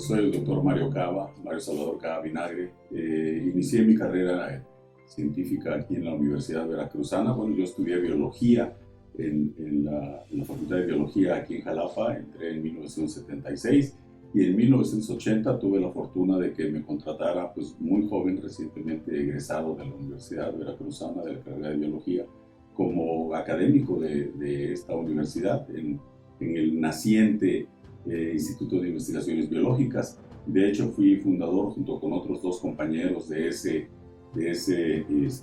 Soy el doctor Mario Salvador Cava Vinagre. Inicié mi carrera científica aquí en la Universidad Veracruzana. Bueno, yo estudié biología en la Facultad de Biología aquí en Jalapa, entré en 1976 y en 1980 tuve la fortuna de que me contratara, pues muy joven, recientemente egresado de la Universidad Veracruzana de la carrera de Biología, como académico de esta universidad en el naciente Instituto de Investigaciones Biológicas. De hecho, fui fundador junto con otros dos compañeros de ese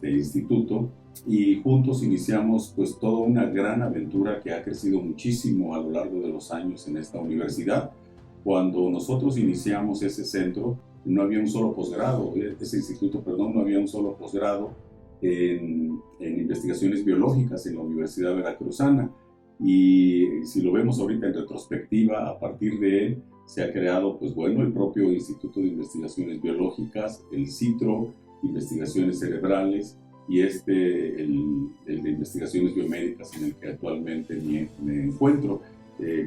instituto, y juntos iniciamos pues toda una gran aventura que ha crecido muchísimo a lo largo de los años en esta universidad. Cuando nosotros iniciamos ese centro, no había un solo posgrado, no había un solo posgrado en investigaciones biológicas en la Universidad Veracruzana. Y si lo vemos ahorita en retrospectiva, a partir de él se ha creado, pues bueno, el propio Instituto de Investigaciones Biológicas, el CITRO, Investigaciones Cerebrales, y el de Investigaciones Biomédicas, en el que actualmente me encuentro,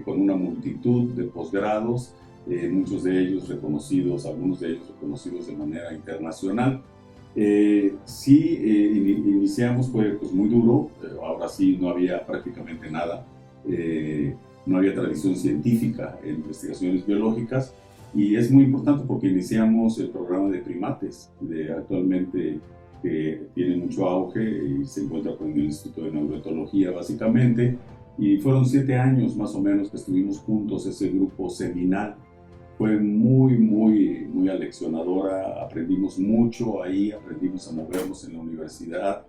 con una multitud de posgrados, muchos de ellos reconocidos, algunos de ellos reconocidos de manera internacional. Iniciamos, fue pues muy duro, ahora sí no había prácticamente nada, no había tradición científica en investigaciones biológicas, y es muy importante porque iniciamos el programa de primates, actualmente que tiene mucho auge y se encuentra con el Instituto de Neuroetología básicamente, y fueron 7 años más o menos que estuvimos juntos, ese grupo seminal. Fue muy aleccionadora, aprendimos mucho ahí, aprendimos a movernos en la universidad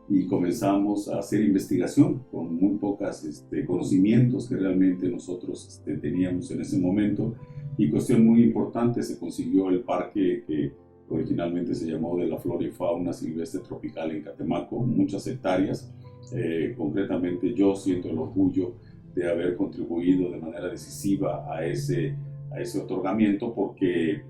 y comenzamos a hacer investigación con muy pocos conocimientos que realmente nosotros teníamos en ese momento. Y cuestión muy importante, se consiguió el parque que originalmente se llamó de la flora y fauna silvestre tropical en Catemaco, muchas hectáreas. Concretamente yo siento el orgullo de haber contribuido de manera decisiva a ese otorgamiento, porque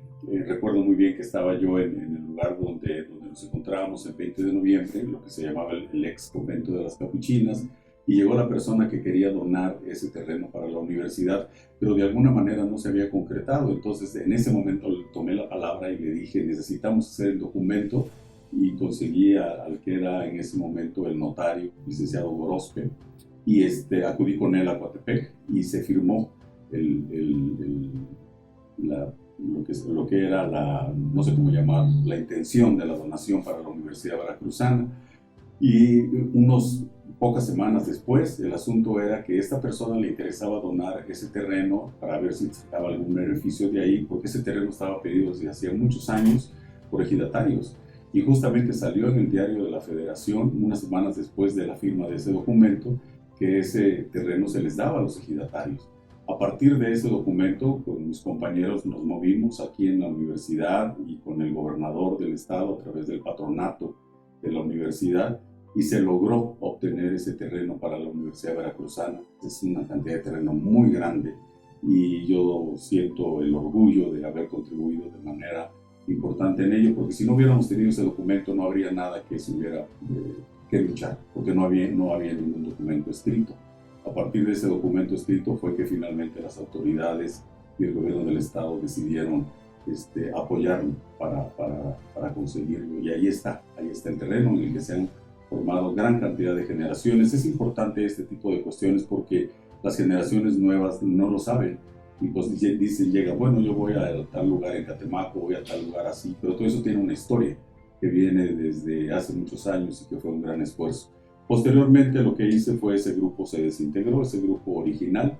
recuerdo muy bien que estaba yo en el lugar donde nos encontrábamos el 20 de noviembre, lo que se llamaba el ex convento de las Capuchinas, y llegó la persona que quería donar ese terreno para la universidad, pero de alguna manera no se había concretado. Entonces en ese momento le tomé la palabra y le dije, necesitamos hacer el documento, y conseguí al que era en ese momento el notario, licenciado Gorospe, y acudí con él a Coatepec y se firmó lo que era no sé cómo llamar, la intención de la donación para la Universidad Veracruzana. Y pocas semanas después, el asunto era que a esta persona le interesaba donar ese terreno para ver si sacaba algún beneficio de ahí, porque ese terreno estaba pedido desde hacía muchos años por ejidatarios. Y justamente salió en el diario de la Federación, unas semanas después de la firma de ese documento, que ese terreno se les daba a los ejidatarios. A partir de ese documento, con mis compañeros nos movimos aquí en la universidad y con el gobernador del estado a través del patronato de la universidad, y se logró obtener ese terreno para la Universidad Veracruzana. Es una cantidad de terreno muy grande y yo siento el orgullo de haber contribuido de manera importante en ello, porque si no hubiéramos tenido ese documento no habría nada que se hubiera que luchar, porque no había ningún documento escrito. A partir de ese documento escrito fue que finalmente las autoridades y el gobierno del estado decidieron apoyarlo para conseguirlo, y ahí está el terreno en el que se han formado gran cantidad de generaciones. Es importante este tipo de cuestiones porque las generaciones nuevas no lo saben, y pues llega, bueno, yo voy a tal lugar en Catemaco, voy a tal lugar así, pero todo eso tiene una historia que viene desde hace muchos años y que fue un gran esfuerzo. Posteriormente lo que hice fue, ese grupo se desintegró, ese grupo original,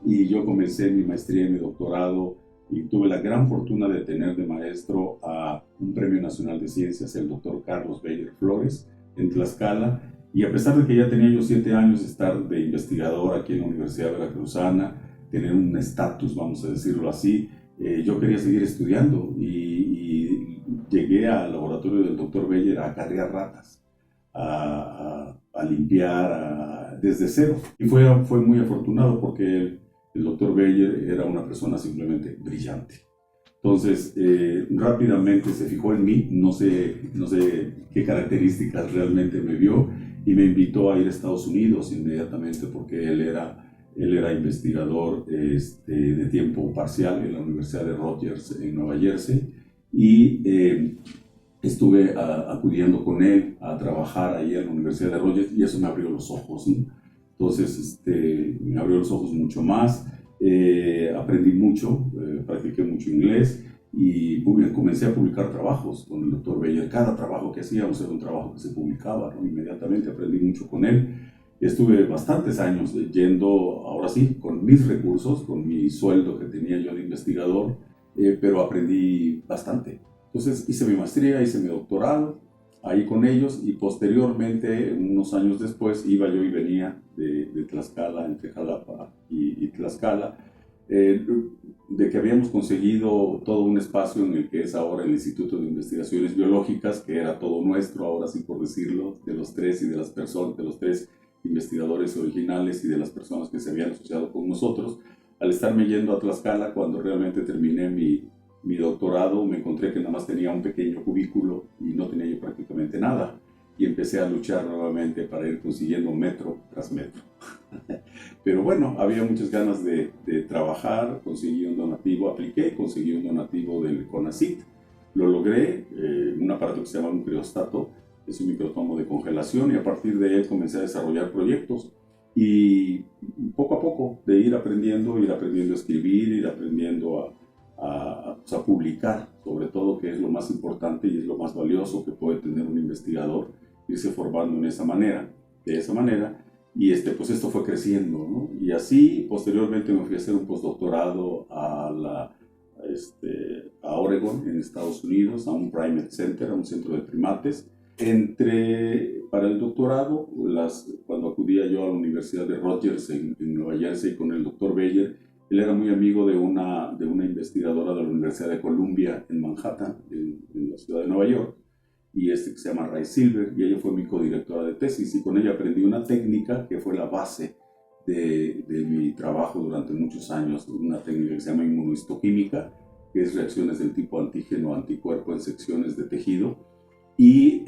y yo comencé mi maestría y mi doctorado, y tuve la gran fortuna de tener de maestro a un Premio Nacional de Ciencias, el doctor Carlos Beyer Flores, en Tlaxcala. Y a pesar de que ya tenía yo 7 años de estar de investigador aquí en la Universidad Veracruzana, tener un estatus, vamos a decirlo así, yo quería seguir estudiando, y llegué al laboratorio del doctor Beyer a acarrear ratas, a limpiar desde cero. Y fue muy afortunado porque el doctor Beyer era una persona simplemente brillante. Entonces, rápidamente se fijó en mí, no sé qué características realmente me vio, y me invitó a ir a Estados Unidos inmediatamente, porque él era Él era investigador de tiempo parcial en la Universidad de Rogers en Nueva Jersey y estuve acudiendo con él a trabajar ahí en la Universidad de Rogers y eso me abrió los ojos, ¿no? Entonces me abrió los ojos mucho más, aprendí mucho, practiqué mucho inglés y comencé a publicar trabajos con el doctor Beyer. Cada trabajo que hacíamos era un trabajo que se publicaba, ¿no? Inmediatamente aprendí mucho con él. Estuve bastantes años yendo, ahora sí, con mis recursos, con mi sueldo que tenía yo de investigador, pero aprendí bastante. Entonces hice mi maestría, hice mi doctorado ahí con ellos y posteriormente, unos años después, iba yo y venía de Tlaxcala, entre Jalapa y Tlaxcala, de que habíamos conseguido todo un espacio en el que es ahora el Instituto de Investigaciones Biológicas, que era todo nuestro, ahora sí por decirlo, de los tres y de las personas, de los tres investigadores originales y de las personas que se habían asociado con nosotros. Al estarme yendo a Tlaxcala, cuando realmente terminé mi doctorado, me encontré que nada más tenía un pequeño cubículo y no tenía yo prácticamente nada. Y empecé a luchar nuevamente para ir consiguiendo metro tras metro. Pero bueno, había muchas ganas de trabajar, conseguí un donativo, apliqué, conseguí un donativo del CONACYT. Lo logré, un aparato que se llama un criostato, es un microtomo de congelación, y a partir de él comencé a desarrollar proyectos. Y poco a poco, de ir aprendiendo a escribir, ir aprendiendo a publicar, sobre todo, que es lo más importante y es lo más valioso que puede tener un investigador, irse formando de esa manera. Y pues esto fue creciendo, ¿no? Y así, posteriormente me fui a hacer un postdoctorado a Oregon, en Estados Unidos, a un primate center, a un centro de primates. Para el doctorado, cuando acudía yo a la Universidad de Rogers en Nueva Jersey con el doctor Beyer, él era muy amigo de una investigadora de la Universidad de Columbia en Manhattan, en la ciudad de Nueva York, y que se llama Ray Silver, y ella fue mi codirectora de tesis, y con ella aprendí una técnica que fue la base de mi trabajo durante muchos años, una técnica que se llama inmunohistoquímica, que es reacciones del tipo antígeno-anticuerpo en secciones de tejido, y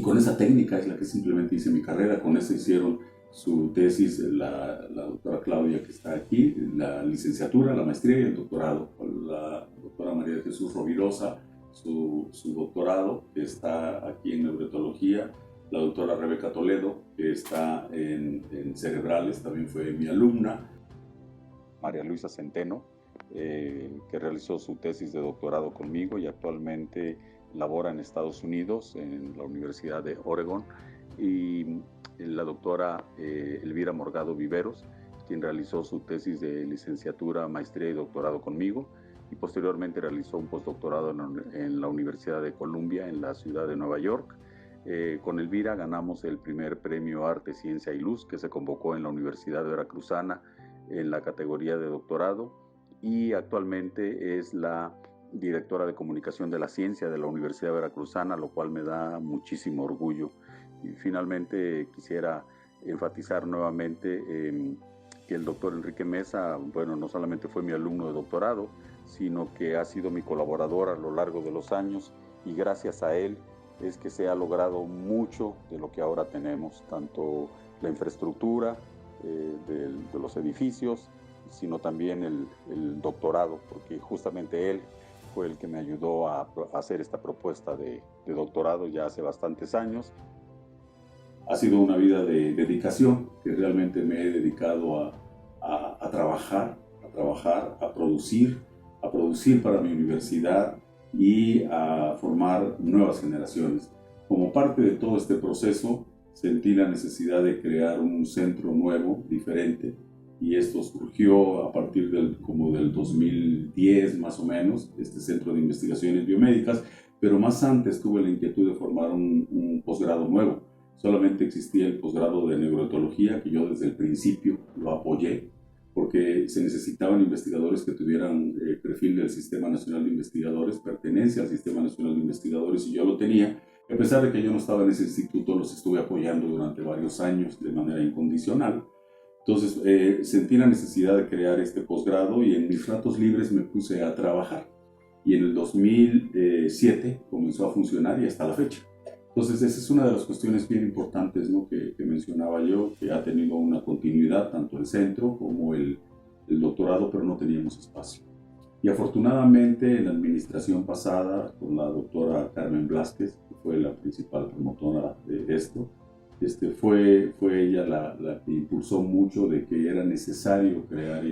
con esa técnica es la que simplemente hice mi carrera. Con esa hicieron su tesis la doctora Claudia, que está aquí, la licenciatura, la maestría y el doctorado, la doctora María de Jesús Rovirosa, su doctorado, que está aquí en neurología, la doctora Rebeca Toledo, que está en cerebrales, también fue mi alumna, María Luisa Centeno, que realizó su tesis de doctorado conmigo y actualmente labora en Estados Unidos, en la Universidad de Oregon, y la doctora Elvira Morgado Viveros, quien realizó su tesis de licenciatura, maestría y doctorado conmigo, y posteriormente realizó un postdoctorado en la Universidad de Columbia, en la ciudad de Nueva York. Con Elvira ganamos el primer premio Arte, Ciencia y Luz, que se convocó en la Universidad Veracruzana en la categoría de doctorado, y actualmente es la directora de comunicación de la ciencia de la Universidad Veracruzana, lo cual me da muchísimo orgullo. Y finalmente quisiera enfatizar nuevamente que el doctor Enrique Mesa, bueno, no solamente fue mi alumno de doctorado, sino que ha sido mi colaborador a lo largo de los años, y gracias a él es que se ha logrado mucho de lo que ahora tenemos, tanto la infraestructura de los edificios, sino también el doctorado, porque justamente él fue el que me ayudó a hacer esta propuesta de doctorado ya hace bastantes años. Ha sido una vida de dedicación, que realmente me he dedicado a trabajar, a producir para mi universidad y a formar nuevas generaciones. Como parte de todo este proceso, sentí la necesidad de crear un centro nuevo, diferente, y esto surgió a partir del 2010 más o menos, este Centro de Investigaciones Biomédicas, pero más antes tuve la inquietud de formar un posgrado nuevo. Solamente existía el posgrado de neuroetología, que yo desde el principio lo apoyé, porque se necesitaban investigadores que tuvieran perfil del Sistema Nacional de Investigadores, pertenencia al Sistema Nacional de Investigadores, y yo lo tenía. A pesar de que yo no estaba en ese instituto, los estuve apoyando durante varios años de manera incondicional. Entonces sentí la necesidad de crear este posgrado y en mis ratos libres me puse a trabajar. Y en el 2007 comenzó a funcionar y hasta la fecha. Entonces, esa es una de las cuestiones bien importantes, ¿no?, que mencionaba yo, que ha tenido una continuidad tanto el centro como el doctorado, pero no teníamos espacio. Y afortunadamente en la administración pasada, con la doctora Carmen Blázquez, que fue la principal promotora de esto, fue ella la que impulsó mucho de que era necesario crear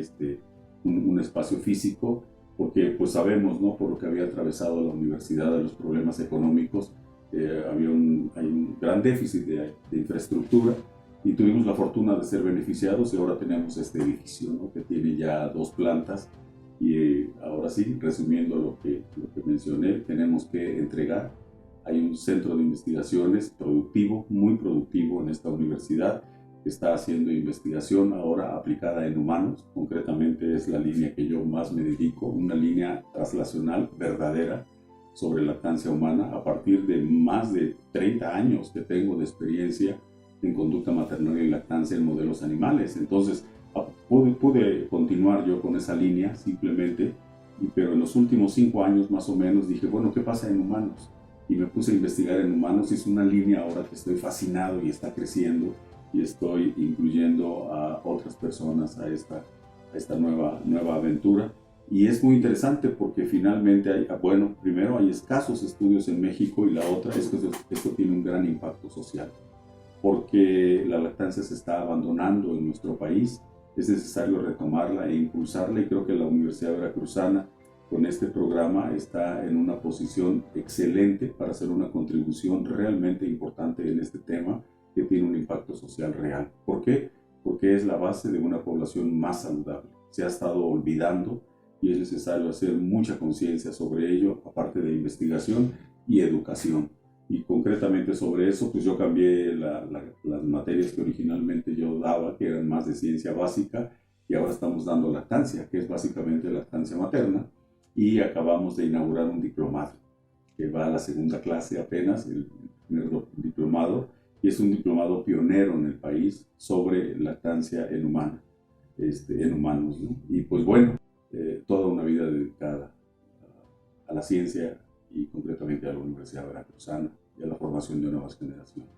un espacio físico, porque pues sabemos, ¿no?, por lo que había atravesado la universidad, de los problemas económicos, hay un gran déficit de infraestructura, y tuvimos la fortuna de ser beneficiados, y ahora tenemos este edificio, ¿no?, que tiene ya 2 plantas. Y ahora sí, resumiendo lo que mencioné, tenemos que entregar. Hay un centro de investigaciones productivo, muy productivo en esta universidad, que está haciendo investigación ahora aplicada en humanos. Concretamente es la línea que yo más me dedico, una línea translacional verdadera sobre lactancia humana, a partir de más de 30 años que tengo de experiencia en conducta maternal y lactancia en modelos animales. Entonces, pude continuar yo con esa línea simplemente, pero en los últimos 5 años más o menos dije, bueno, ¿qué pasa en humanos? Y me puse a investigar en humanos, y es una línea ahora que estoy fascinado y está creciendo, y estoy incluyendo a otras personas a esta nueva aventura. Y es muy interesante porque finalmente bueno, primero hay escasos estudios en México, y la otra es que esto tiene un gran impacto social, porque la lactancia se está abandonando en nuestro país. Es necesario retomarla e impulsarla, y creo que la Universidad Veracruzana con este programa está en una posición excelente para hacer una contribución realmente importante en este tema, que tiene un impacto social real. ¿Por qué? Porque es la base de una población más saludable. Se ha estado olvidando, y es necesario hacer mucha conciencia sobre ello, aparte de investigación y educación. Y concretamente sobre eso, pues yo cambié las materias que originalmente yo daba, que eran más de ciencia básica, y ahora estamos dando lactancia, que es básicamente lactancia materna, y acabamos de inaugurar un diplomado, que va a la 2ª clase apenas, el primer diplomado, y es un diplomado pionero en el país sobre lactancia en humanos, ¿no? Y pues bueno, toda una vida dedicada a la ciencia, y concretamente a la Universidad Veracruzana y a la formación de nuevas generaciones.